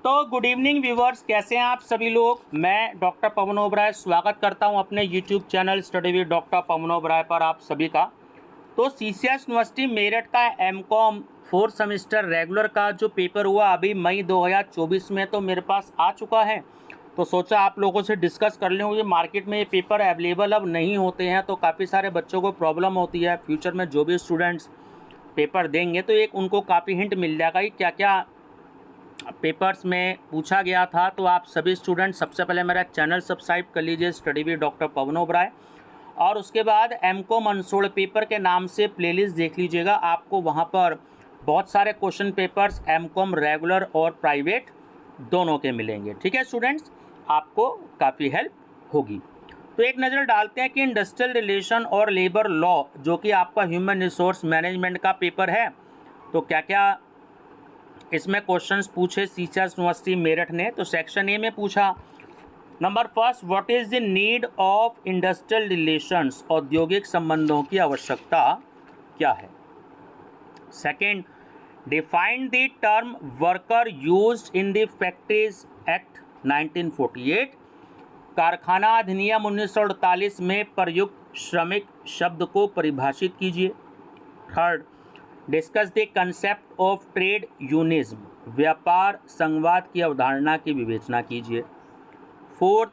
तो good evening viewers, कैसे हैं आप सभी लोग। मैं डॉक्टर पवन ओबराय स्वागत करता हूं अपने YouTube channel study with doctor Pawan Oberoi पर आप सभी का। तो सीसीएस यूनिवर्सिटी मेरठ का एमकॉम 4 सेमेस्टर रेगुलर का जो पेपर हुआ अभी मई 2024 में तो मेरे पास आ चुका है। तो सोचा आप लोगों से डिस्कस कर लूँ। ये मार्केट में ये पेपर अवेलेबल अब नहीं होते हैं तो काफ़ी सारे बच्चों को प्रॉब्लम होती है। फ्यूचर में जो भी स्टूडेंट्स पेपर देंगे तो एक उनको काफ़ी हिंट मिल जाएगा कि क्या क्या पेपर्स में पूछा गया था। तो आप सभी स्टूडेंट सबसे पहले मेरा चैनल सब्सक्राइब कर लीजिए study with doctor Pawan Oberoi, और उसके बाद एमकॉम अनसोल्ड पेपर के नाम से प्लेलिस्ट देख लीजिएगा। आपको वहां पर बहुत सारे क्वेश्चन पेपर्स एमकॉम रेगुलर और प्राइवेट दोनों के मिलेंगे। ठीक है स्टूडेंट्स, आपको काफ़ी हेल्प होगी। तो एक नज़र डालते हैं कि इंडस्ट्रियल रिलेशन और लेबर लॉ जो कि आपका ह्यूमन रिसोर्स मैनेजमेंट का पेपर है, तो क्या क्या इसमें क्वेश्चंस पूछे सीसीएस यूनिवर्सिटी मेरठ ने। तो सेक्शन ए में पूछा number first, what is the need of industrial relations, औद्योगिक संबंधों की आवश्यकता क्या है। Second, define the term worker used in the factories act 1948, कारखाना अधिनियम 1948 में प्रयुक्त श्रमिक शब्द को परिभाषित कीजिए। Third, discuss the concept of trade unionism, व्यापार संघवाद की अवधारणा की विवेचना कीजिए। Fourth,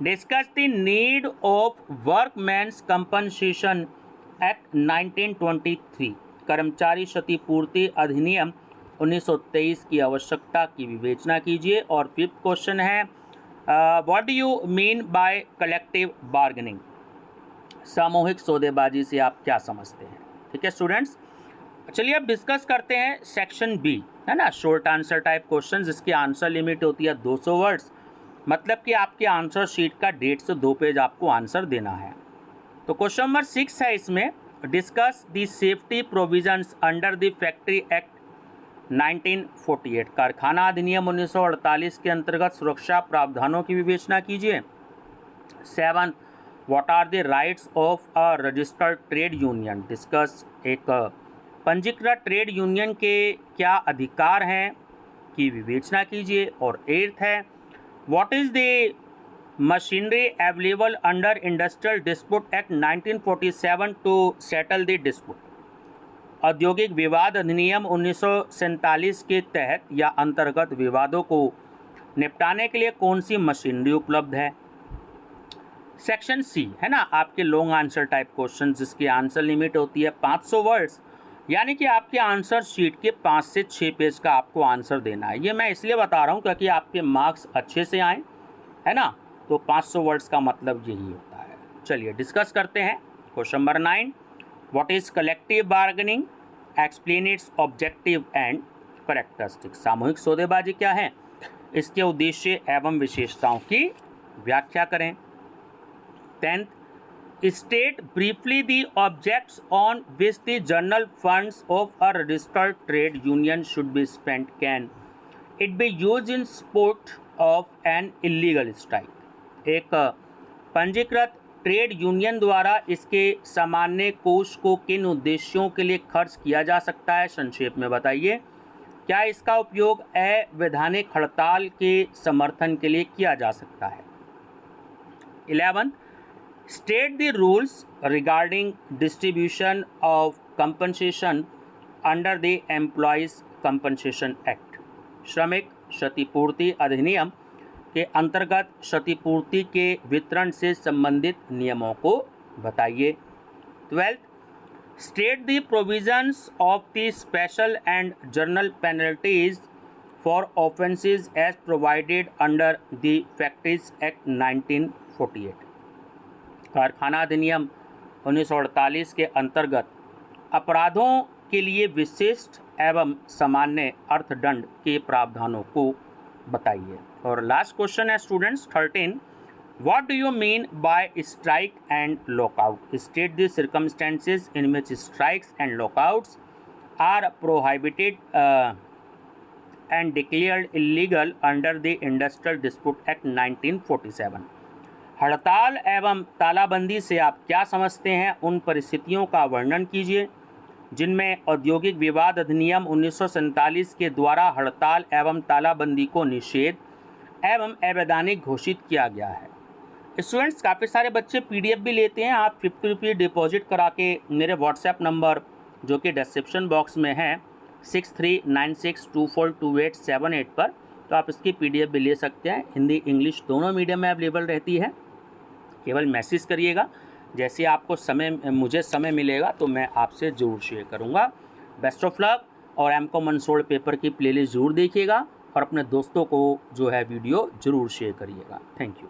discuss the need of workman's compensation act 1923, कर्मचारी क्षतिपूर्ति अधिनियम 1923 की आवश्यकता की विवेचना कीजिए। और फिफ्थ क्वेश्चन है what do you mean bye collective bargaining, सामूहिक सौदेबाजी से आप क्या समझते हैं। ठीक है स्टूडेंट्स, चलिए अब डिस्कस करते हैं सेक्शन बी, है ना, शॉर्ट आंसर टाइप क्वेश्चन जिसकी आंसर लिमिट होती है 200 वर्ड्स, मतलब कि आपके आंसर शीट का 1.5 से 2 पेज आपको आंसर देना है। तो क्वेश्चन नंबर 6 है इसमें, discuss the safety provisions under the factory act 1948, कारखाना अधिनियम 1948 के अंतर्गत सुरक्षा प्रावधानों की विवेचना कीजिए। 7, what are the rights of a registered trade union, discuss एक पंजीकृत ट्रेड यूनियन के क्या अधिकार हैं की विवेचना कीजिए। और 8th है, what is the machinery available under industrial dispute act 1947 to settle the dispute, औद्योगिक विवाद अधिनियम 1947 के तहत या अंतर्गत विवादों को निपटाने के लिए कौन सी मशीनरी उपलब्ध है। सेक्शन सी है ना, आपके लॉन्ग आंसर टाइप क्वेश्चन जिसकी आंसर लिमिट होती है 500 वर्ड्स, यानी कि आपके आंसर शीट के 5 से 6 पेज का आपको आंसर देना है। ये मैं इसलिए बता रहा हूँ क्योंकि आपके मार्क्स अच्छे से आए, है ना, तो 500 वर्ड्स का मतलब यही होता है। चलिए डिस्कस करते हैं question number 9, what is collective bargaining, explain it's objective and characteristics, सामूहिक सौदेबाजी क्या है, इसके उद्देश्य एवं विशेषताओं की व्याख्या करें। 10th, state briefly the objects on which the journal funds of a registered trade union should be spent. Can it be used in support of an illegal strike? एक पंजीकृत ट्रेड यूनियन द्वारा इसके सामान्य कोष को किन उद्देश्यों के लिए खर्च किया जा सकता है, संक्षेप में बताइए। क्या इसका उपयोग अवैधानिक हड़ताल के समर्थन के लिए किया जा सकता है। 11th, state the rules regarding distribution of compensation under the Employees Compensation Act, श्रमिक क्षतिपूर्ति अधिनियम के अंतर्गत क्षतिपूर्ति के वितरण से संबंधित नियमों को बताइए। 12th, state the provisions of the special and general penalties for offences as provided under the Factories Act 1948, कारखाना अधिनियम 1948 के अंतर्गत अपराधों के लिए विशिष्ट एवं सामान्य अर्थदंड के प्रावधानों को बताइए। और लास्ट क्वेश्चन है students 13, what do you mean by strike and lockout, state the circumstances in which strikes and lockouts are prohibited and declared illegal under the industrial dispute act 1947, हड़ताल एवं तालाबंदी से आप क्या समझते हैं, उन परिस्थितियों का वर्णन कीजिए। जिनमें औद्योगिक विवाद अधिनियम 1947 के द्वारा हड़ताल एवं तालाबंदी को निषेध एवं अवैधानिक घोषित किया गया है। स्टूडेंट्स, काफ़ी सारे बच्चे PDF भी लेते हैं। आप 50 रुपये डिपॉजिट करा के मेरे व्हाट्सएप नंबर जो कि डिस्क्रिप्शन बॉक्स में है 6396242878 पर, तो आप इसकी PDF भी ले सकते हैं। हिंदी इंग्लिश दोनों मीडियम में अवेलेबल रहती है। केवल मैसेज करिएगा, जैसे आपको मुझे समय मिलेगा तो मैं आपसे ज़रूर शेयर करूँगा। बेस्ट ऑफ लक, और M.Com अनसोल्ड पेपर की प्लेलिस्ट ज़रूर देखिएगा और अपने दोस्तों को जो है वीडियो ज़रूर शेयर करिएगा। Thank you.